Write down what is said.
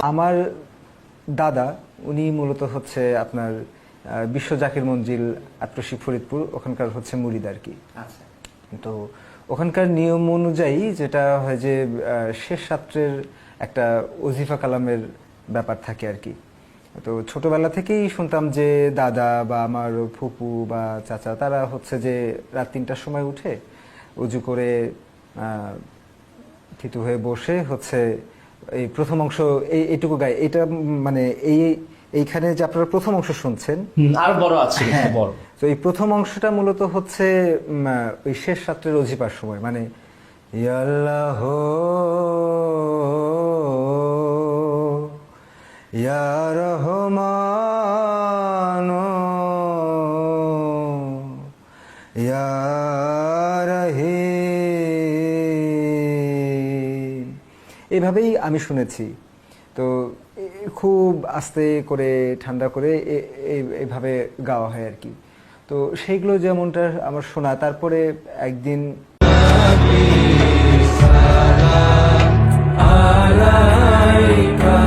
আমার দাদা উনি মূলত হচ্ছে আপনার বিশ্ব জাকির মঞ্জিল আট্রসি ফরিদপুর, ওখানকার হচ্ছে মুরিদ আর কি। আচ্ছা। তো ওখানকার নিয়ম অনুযায়ী যেটা হয় যে শেষ রাত্রের একটা ওজিফা কালামের ব্যাপার থাকে আর কি। তো ছোটবেলা থেকেই শুনতাম যে দাদা বা আমার ফুপু বা চাচা তারা হচ্ছে যে রাত 3টার সময় উঠে উজু করে থিতু হয়ে বসে হচ্ছে এই প্রথম অংশ এইটুকু গায়ে, এটা মানে এইখানে যে আপনারা প্রথম অংশ শুনছেন, আর বড় আছে, হ্যাঁ, বড়। তো এই প্রথম অংশটা মূলত হচ্ছে ওই শেষ রাত্রের অজিফার সময়, মানে ইয়া আল্লাহ ইয়া রহমান ইয়া রহিম, এভাবেই আমি শুনেছি। তো খুব আস্তে করে ঠান্ডা করে এইভাবে গাওয়া হয় আর কি। তো সেইগুলো যেমনটা আমার শোনা, তারপরে একদিন আলাইকা